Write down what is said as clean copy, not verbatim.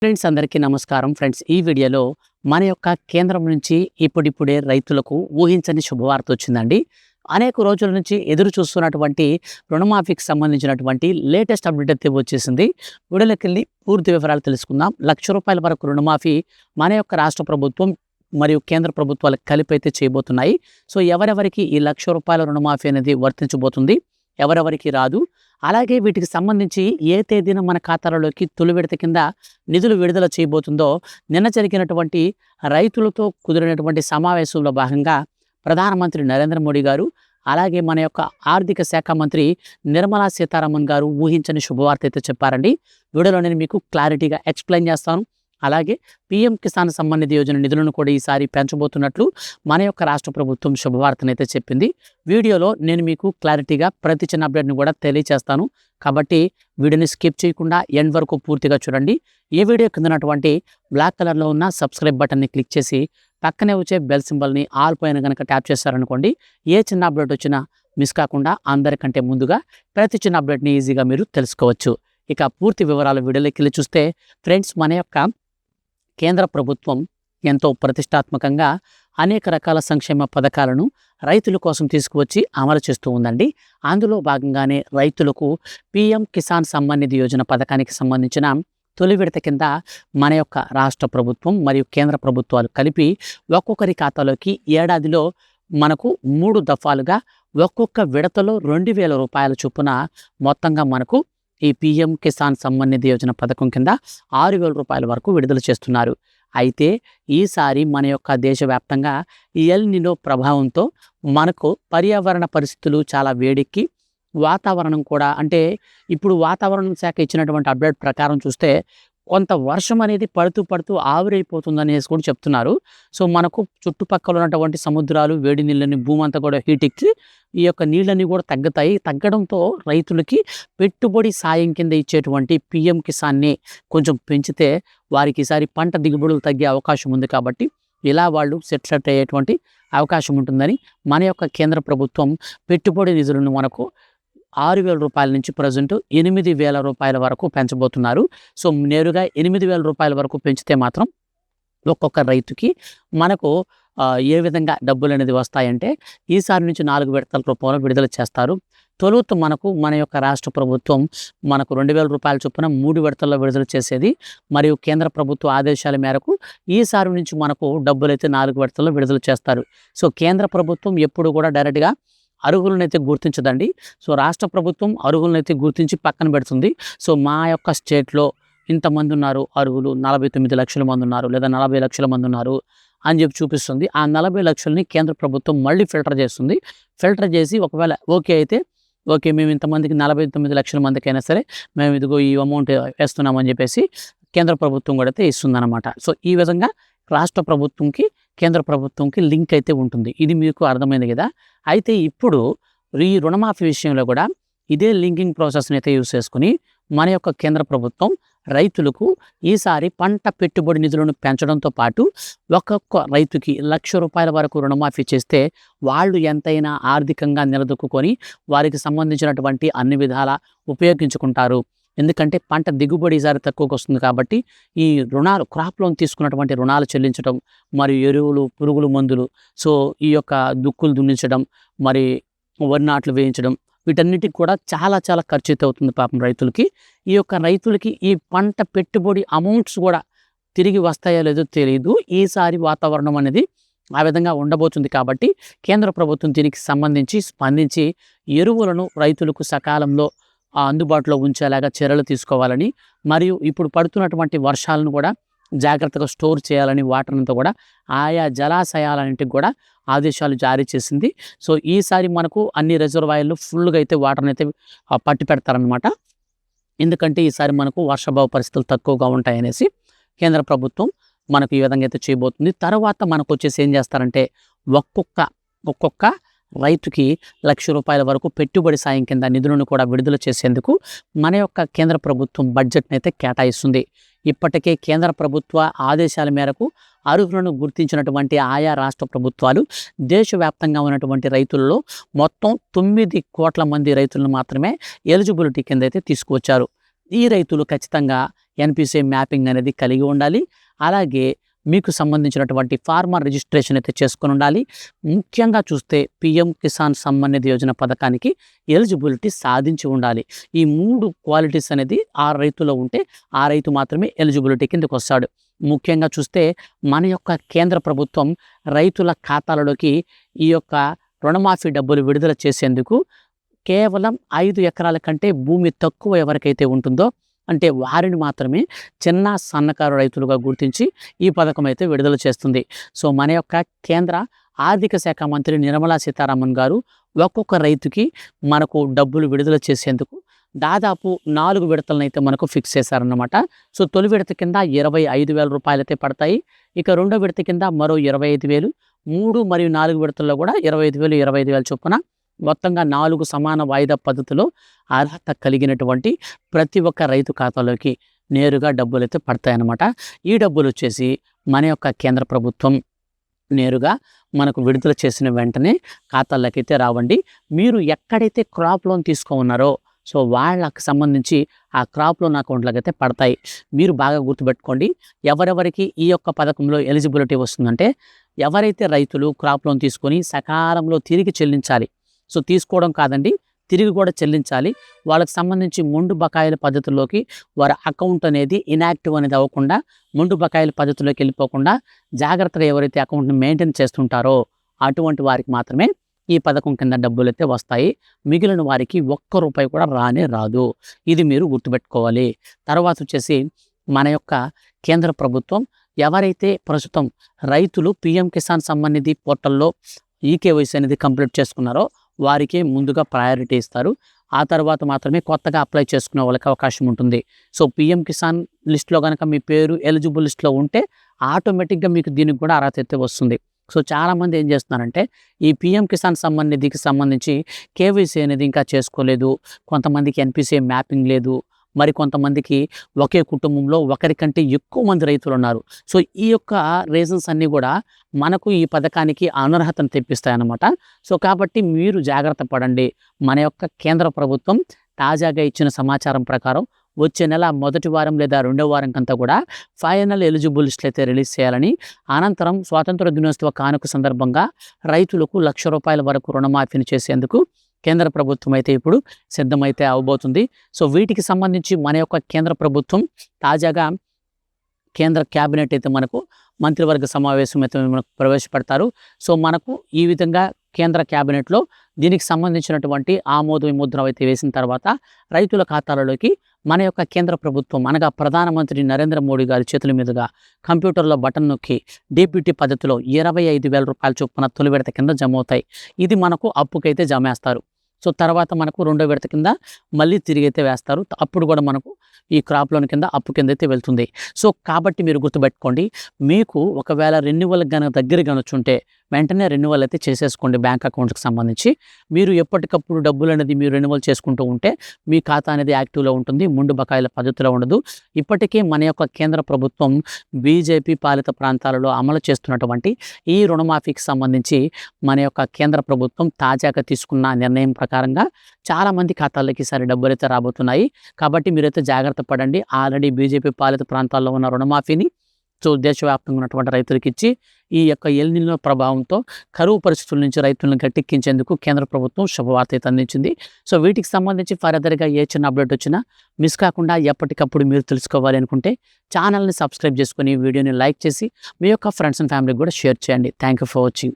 Friends అందరికీ నమస్కారం. Friends ఈ వీడియోలో మన యొక్క కేంద్రం నుంచి ఇప్పుడిప్పుడే రైతులకు ఊహించని శుభవార్త వచ్చిందండి. అనేక రోజుల నుంచి ఎదురు చూస్తున్నటువంటి రుణమాఫీకి సంబంధించినటువంటి లేటెస్ట్ అప్డేట్ అయితే వచ్చేసింది. వీడియోలోకెళ్ళి పూర్తి వివరాలు తెలుసుకుందాం. ₹1,00,000 వరకు రుణమాఫీ మన యొక్క రాష్ట్ర ప్రభుత్వం మరియు కేంద్ర ప్రభుత్వాలు కలిపి అయితే చేయబోతున్నాయి. సో ఎవరెవరికి ఈ ₹1,00,000 రుణమాఫీ అనేది వర్తించబోతుంది, ఎవరెవరికి రాదు, అలాగే వీటికి సంబంధించి ఏ తేదీన మన ఖాతాలలోకి తొలి విడత కింద నిధులు విడుదల చేయబోతుందో నిన్న జరిగినటువంటి రైతులతో కుదిరినటువంటి సమావేశంలో భాగంగా ప్రధానమంత్రి నరేంద్ర మోడీ గారు, అలాగే మన యొక్క ఆర్థిక శాఖ మంత్రి నిర్మలా సీతారామన్ గారు ఊహించని శుభవార్త అయితే చెప్పారండి. వీడియోలో నేను మీకు క్లారిటీగా ఎక్స్ప్లెయిన్ చేస్తాను. అలాగే పీఎం కిసాన్ సమ్మాన్ నిధి యోజన నిధులను కూడా ఈసారి పెంచబోతున్నట్లు మన యొక్క రాష్ట్ర ప్రభుత్వం శుభవార్తనైతే చెప్పింది. వీడియోలో నేను మీకు క్లారిటీగా ప్రతి చిన్న అప్డేట్ని కూడా తెలియచేస్తాను. కాబట్టి వీడియోని స్కిప్ చేయకుండా ఎండ్ వరకు పూర్తిగా చూడండి. ఈ వీడియో కిందనటువంటి బ్లాక్ కలర్లో ఉన్న సబ్స్క్రైబ్ బటన్ని క్లిక్ చేసి పక్కనే వచ్చే బెల్ సింబల్ని ఆల్ పైన కనుక ట్యాప్ చేస్తారనుకోండి, ఏ చిన్న అప్డేట్ వచ్చినా మిస్ కాకుండా అందరికంటే ముందుగా ప్రతి చిన్న అప్డేట్ని ఈజీగా మీరు తెలుసుకోవచ్చు. ఇక పూర్తి వివరాల వీడియోలోకి వెళ్ళి చూస్తే ఫ్రెండ్స్, మన యొక్క కేంద్ర ప్రభుత్వం ఎంతో ప్రతిష్టాత్మకంగా అనేక రకాల సంక్షేమ పథకాలను రైతుల కోసం తీసుకువచ్చి అమలు చేస్తూ ఉందండి. అందులో భాగంగానే రైతులకు పీఎం కిసాన్ సమ్మాన్ నిధి యోజన పథకానికి సంబంధించిన తొలి విడత కింద మన యొక్క రాష్ట్ర ప్రభుత్వం మరియు కేంద్ర ప్రభుత్వాలు కలిపి ఒక్కొక్కరి ఖాతాలోకి ఏడాదిలో మనకు 3 దఫాలుగా ఒక్కొక్క విడతలో ₹2,000 చొప్పున మొత్తంగా మనకు ఈ పీఎం కిసాన్ సమ్మాన్ నిధి యోజన పథకం కింద ₹6,000 వరకు విడుదల చేస్తున్నారు. అయితే ఈసారి మన యొక్క దేశవ్యాప్తంగా ఎల్ నినో ప్రభావంతో మనకు పర్యావరణ పరిస్థితులు చాలా వేడెక్కి వాతావరణం కూడా, అంటే ఇప్పుడు వాతావరణ శాఖ ఇచ్చినటువంటి అప్డేట్ ప్రకారం చూస్తే కొంత వర్షం అనేది పడుతూ ఆవిరైపోతుందనేసి కూడా చెప్తున్నారు. సో మనకు చుట్టుపక్కల ఉన్నటువంటి సముద్రాలు వేడి నీళ్ళని భూమి అంతా కూడా హీట్ ఎక్కి ఈ యొక్క నీళ్ళన్నీ కూడా తగ్గడంతో రైతులకి పెట్టుబడి సాయం కింద ఇచ్చేటువంటి పీఎం కిసాన్ని కొంచెం పెంచితే వారికి ఈసారి పంట దిగుబడులు తగ్గే అవకాశం ఉంది. కాబట్టి ఇలా వాళ్ళు సెట్ అయ్యేటువంటి అవకాశం ఉంటుందని మన యొక్క కేంద్ర ప్రభుత్వం పెట్టుబడి నిధులను మనకు ₹6,000 నుంచి ప్రజెంట్ ₹8,000 వరకు పెంచబోతున్నారు. సో నేరుగా ₹8,000 వరకు పెంచితే మాత్రం ఒక్కొక్క రైతుకి మనకు ఏ విధంగా డబ్బులు అనేది వస్తాయంటే ఈసారి నుంచి 4 విడతల రూపంలో విడుదల చేస్తారు. తొలుత మనకు మన యొక్క రాష్ట్ర ప్రభుత్వం మనకు ₹2,000 చొప్పున 3 విడతల్లో విడుదల చేసేది. మరియు కేంద్ర ప్రభుత్వ ఆదేశాల మేరకు ఈసారి నుంచి మనకు డబ్బులు అయితే 4 విడతల్లో విడుదల చేస్తారు. సో కేంద్ర ప్రభుత్వం ఎప్పుడు కూడా డైరెక్ట్గా అర్హులనైతే గుర్తించదండి. సో రాష్ట్ర ప్రభుత్వం అర్హులనైతే గుర్తించి పక్కన పెడుతుంది. సో మా యొక్క స్టేట్లో ఇంతమంది ఉన్నారు అర్హులు, 49 లక్షల మంది ఉన్నారు, లేదా 40 లక్షల మంది ఉన్నారు అని చెప్పి చూపిస్తుంది. ఆ 40 లక్షలని కేంద్ర ప్రభుత్వం మళ్ళీ ఫిల్టర్ చేస్తుంది. ఫిల్టర్ చేసి ఒకవేళ ఓకే అయితే ఓకే, మేము ఇంతమందికి 49 లక్షల మందికైనా సరే మేము ఇదిగో ఈ అమౌంట్ వేస్తున్నామని చెప్పేసి కేంద్ర ప్రభుత్వం కూడా అయితే ఇస్తుందన్నమాట. సో ఈ విధంగా రాష్ట్ర ప్రభుత్వంకి కేంద్ర ప్రభుత్వంకి లింక్ అయితే ఉంటుంది. ఇది మీకు అర్థమైంది కదా. అయితే ఇప్పుడు ఈ రుణమాఫీ విషయంలో కూడా ఇదే లింకింగ్ ప్రాసెస్ని అయితే యూజ్ చేసుకుని మన యొక్క కేంద్ర ప్రభుత్వం రైతులకు ఈసారి పంట పెట్టుబడి నిధులను పెంచడంతో పాటు ఒక్కొక్క రైతుకి ₹1,00,000 వరకు రుణమాఫీ చేస్తే వాళ్ళు ఎంతైనా ఆర్థికంగా నిలదొక్కుని వారికి సంబంధించినటువంటి అన్ని విధాలా ఉపయోగించుకుంటారు. ఎందుకంటే పంట దిగుబడి ఈసారి తక్కువకు వస్తుంది. కాబట్టి ఈ రుణాలు, క్రాప్ లోన్ తీసుకున్నటువంటి రుణాలు చెల్లించడం, మరియు ఎరువులు, పురుగుల మందులు, సో ఈ యొక్క దుక్కులు దున్నించడం, మరి వరి నాట్లు వేయించడం, వీటన్నిటికి కూడా చాలా ఖర్చు అయితే అవుతుంది పాపం రైతులకి. ఈ యొక్క రైతులకి ఈ పంట పెట్టుబడి అమౌంట్స్ కూడా తిరిగి వస్తాయో లేదో తెలియదు. ఈసారి వాతావరణం అనేది ఆ విధంగా ఉండబోతుంది. కాబట్టి కేంద్ర ప్రభుత్వం దీనికి సంబంధించి స్పందించి ఎరువులను రైతులకు సకాలంలో అందుబాటులో ఉంచేలాగా చర్యలు తీసుకోవాలని, మరియు ఇప్పుడు పడుతున్నటువంటి వర్షాలను కూడా జాగ్రత్తగా స్టోర్ చేయాలని, వాటర్నంతా కూడా ఆయా జలాశయాలన్నింటికి కూడా ఆదేశాలు జారీ చేసింది. సో ఈసారి మనకు అన్ని రిజర్వాయర్లు ఫుల్గా అయితే వాటర్ని అయితే పట్టి పెడతారనమాట. ఎందుకంటే ఈసారి మనకు వర్షాభావ పరిస్థితులు తక్కువగా ఉంటాయనేసి కేంద్ర ప్రభుత్వం మనకు ఈ విధంగా అయితే చేయబోతుంది. తర్వాత మనకు వచ్చేసి ఏం చేస్తారంటే ఒక్కొక్క రైతుకి ₹1,00,000 వరకు పెట్టుబడి సాయం కింద నిధులను కూడా విడుదల చేసేందుకు మన యొక్క కేంద్ర ప్రభుత్వం బడ్జెట్ని అయితే కేటాయిస్తుంది. ఇప్పటికే కేంద్ర ప్రభుత్వ ఆదేశాల మేరకు అర్హులను గుర్తించినటువంటి ఆయా రాష్ట్ర ప్రభుత్వాలు దేశవ్యాప్తంగా ఉన్నటువంటి రైతులలో మొత్తం 9 కోట్ల మంది రైతులను మాత్రమే ఎలిజిబిలిటీ కింద అయితే తీసుకువచ్చారు. ఈ రైతులు ఖచ్చితంగా ఎన్పిసిఐ మ్యాపింగ్ అనేది కలిగి ఉండాలి. అలాగే మీకు సంబంధించినటువంటి ఫార్మర్ రిజిస్ట్రేషన్ అయితే చేసుకొని ఉండాలి. ముఖ్యంగా చూస్తే పీఎం కిసాన్ సమ్మాన్ నిధి యోజన పథకానికి ఎలిజిబిలిటీ సాధించి ఉండాలి. ఈ 3 క్వాలిటీస్ అనేది ఆ రైతులో ఉంటే ఆ రైతు మాత్రమే ఎలిజిబిలిటీ కిందకు వస్తాడు. ముఖ్యంగా చూస్తే మన యొక్క కేంద్ర ప్రభుత్వం రైతుల ఖాతాలలోకి ఈ యొక్క రుణమాఫీ డబ్బులు విడుదల చేసేందుకు కేవలం 5 ఎకరాల కంటే భూమి తక్కువ ఎవరికైతే ఉంటుందో అంటే వారిని మాత్రమే చిన్న సన్నకారు రైతులుగా గుర్తించి ఈ పథకం అయితే విడుదల చేస్తుంది. సో మన యొక్క కేంద్ర ఆర్థిక శాఖ మంత్రి నిర్మలా సీతారామన్ గారు ఒక్కొక్క రైతుకి మనకు డబ్బులు విడుదల చేసేందుకు దాదాపు 4 విడతలను అయితే మనకు ఫిక్స్ చేశారన్నమాట. సో తొలి విడత కింద 25,000 రూపాయలు అయితే పడతాయి. ఇక రెండో విడత కింద మరో 25,000, 3 మరియు 4 విడతల్లో కూడా 25,000, 25,000 చొప్పున మొత్తంగా 4 సమాన వాయిదా పద్ధతిలో అర్హత కలిగినటువంటి ప్రతి ఒక్క రైతు ఖాతాలోకి నేరుగా డబ్బులు అయితే పడతాయన్నమాట. ఈ డబ్బులు వచ్చేసి మన యొక్క కేంద్ర ప్రభుత్వం నేరుగా మనకు విడుదల చేసిన వెంటనే ఖాతాల్లోకి అయితే రావండి. మీరు ఎక్కడైతే క్రాప్ లోన్ ఉన్నారో సో వాళ్ళకి సంబంధించి ఆ క్రాప్ లోన్ అకౌంట్లోకి అయితే పడతాయి. మీరు బాగా గుర్తుపెట్టుకోండి, ఎవరెవరికి ఈ యొక్క పథకంలో ఎలిజిబిలిటీ వస్తుందంటే ఎవరైతే రైతులు క్రాప్ లోన్ తీసుకొని సకాలంలో తిరిగి చెల్లించాలి. సో తీసుకోవడం కాదండి, తిరిగి కూడా చెల్లించాలి. వాళ్ళకి సంబంధించి మొండు బకాయిల పద్ధతిలోకి వారి అకౌంట్ అనేది ఇన్యాక్టివ్ అనేది అవ్వకుండా, మొండు బకాయిల పద్ధతిలోకి వెళ్ళిపోకుండా జాగ్రత్తగా ఎవరైతే అకౌంట్ని మెయింటైన్ చేస్తుంటారో అటువంటి వారికి మాత్రమే ఈ పథకం కింద డబ్బులు అయితే వస్తాయి. మిగిలిన వారికి ఒక్క రూపాయి కూడా రానే రాదు. ఇది మీరు గుర్తుపెట్టుకోవాలి. తర్వాత వచ్చేసి మన యొక్క కేంద్ర ప్రభుత్వం ఎవరైతే ప్రస్తుతం రైతులు పీఎం కిసాన్ సమ్మాన్ నిధి పోర్టల్లో ఈకేవైసీ అనేది కంప్లీట్ చేసుకున్నారో వారికి ముందుగా ప్రయారిటీ ఇస్తారు. ఆ తర్వాత మాత్రమే కొత్తగా అప్లై చేసుకునే వాళ్ళకి అవకాశం ఉంటుంది. సో పీఎం కిసాన్ లిస్ట్లో కనుక మీ పేరు ఎలిజిబుల్ లిస్ట్లో ఉంటే ఆటోమేటిక్గా మీకు దీనికి కూడా అర్హత అయితే వస్తుంది. సో చాలామంది ఏం చేస్తున్నారంటే ఈ పీఎం కిసాన్ సమ్మాన్ నిధికి సంబంధించి కేవైసీ అనేది ఇంకా చేసుకోలేదు, కొంతమందికి ఎన్పిసిఐ మ్యాపింగ్ లేదు, మరి కొంతమందికి ఒకే కుటుంబంలో ఒకరికంటే ఎక్కువ మంది రైతులు ఉన్నారు. సో ఈ యొక్క రీజన్స్ అన్నీ కూడా మనకు ఈ పథకానికి అనర్హతను తెప్పిస్తాయన్నమాట. సో కాబట్టి మీరు జాగ్రత్త పడండి. మన యొక్క కేంద్ర ప్రభుత్వం తాజాగా ఇచ్చిన సమాచారం ప్రకారం వచ్చే నెల మొదటి వారం లేదా రెండో వారం కంతా కూడా ఫైనల్ ఎలిజిబుల్ లిస్టులు అయితే రిలీజ్ చేయాలని, అనంతరం స్వాతంత్ర దినోత్సవ కానుక సందర్భంగా రైతులకు ₹1,00,000 వరకు రుణమాఫీని చేసేందుకు కేంద్ర ప్రభుత్వం అయితే ఇప్పుడు సిద్ధమైతే అవబోతుంది. సో వీటికి సంబంధించి మన యొక్క కేంద్ర ప్రభుత్వం తాజాగా కేంద్ర క్యాబినెట్ అయితే మనకు మంత్రివర్గ సమావేశం అయితే మనకు ప్రవేశపెడతారు. సో మనకు ఈ విధంగా కేంద్ర క్యాబినెట్లో దీనికి సంబంధించినటువంటి ఆమోద ముద్ర అయితే వేసిన తర్వాత రైతుల ఖాతాలలోకి మన యొక్క కేంద్ర ప్రభుత్వం అనగా ప్రధానమంత్రి నరేంద్ర మోడీ గారి చేతుల మీదుగా కంప్యూటర్లో బటన్ నొక్కి డీబీటీ పద్ధతిలో 25,000 రూపాయల చొప్పున తొలి విడత కింద జమ అవుతాయి. ఇది మనకు అప్పుకైతే జమ వేస్తారు. సో తర్వాత మనకు రెండో విడత కింద మళ్ళీ తిరిగి అయితే వేస్తారు. అప్పుడు కూడా మనకు ఈ క్రాప్ లోన్ కింద అప్పు కింద అయితే వెళ్తుంది. సో కాబట్టి మీరు గుర్తుపెట్టుకోండి, మీకు ఒకవేళ రెన్యువల్ దగ్గర కనుచుంటే వెంటనే రెన్యువల్ అయితే చేసేసుకోండి. బ్యాంక్ అకౌంట్కి సంబంధించి మీరు ఎప్పటికప్పుడు డబ్బులు అనేది మీరు రెన్యువల్ చేసుకుంటూ ఉంటే మీ ఖాతా అనేది యాక్టివ్లో ఉంటుంది, ముందు బకాయిల పద్ధతిలో ఉండదు. ఇప్పటికే మన యొక్క కేంద్ర ప్రభుత్వం బీజేపీ పాలిత ప్రాంతాలలో అమలు చేస్తున్నటువంటి ఈ రుణమాఫీకి సంబంధించి మన యొక్క కేంద్ర ప్రభుత్వం తాజాగా తీసుకున్న నిర్ణయం ప్రకారంగా చాలామంది ఖాతాల్లోకి ఈసారి డబ్బులు అయితే రాబోతున్నాయి. కాబట్టి మీరైతే జాగ్రత్త పడండి. ఆల్రెడీ బీజేపీ పాలిత ప్రాంతాల్లో ఉన్న రుణమాఫీని సో దేశవ్యాప్తంగా ఉన్నటువంటి రైతులకు ఇచ్చి ఈ యొక్క ఎల్ నినో ప్రభావంతో కరువు పరిస్థితుల నుంచి రైతులను గట్టెక్కించేందుకు కేంద్ర ప్రభుత్వం శుభవార్త అయితే అందించింది. సో వీటికి సంబంధించి ఫర్దర్గా ఏ చిన్న అప్డేట్ వచ్చినా మిస్ కాకుండా ఎప్పటికప్పుడు మీరు తెలుసుకోవాలి అనుకుంటే ఛానల్ని సబ్స్క్రైబ్ చేసుకొని వీడియోని లైక్ చేసి మీ యొక్క ఫ్రెండ్స్ అండ్ ఫ్యామిలీకి కూడా షేర్ చేయండి. Thank you for watching.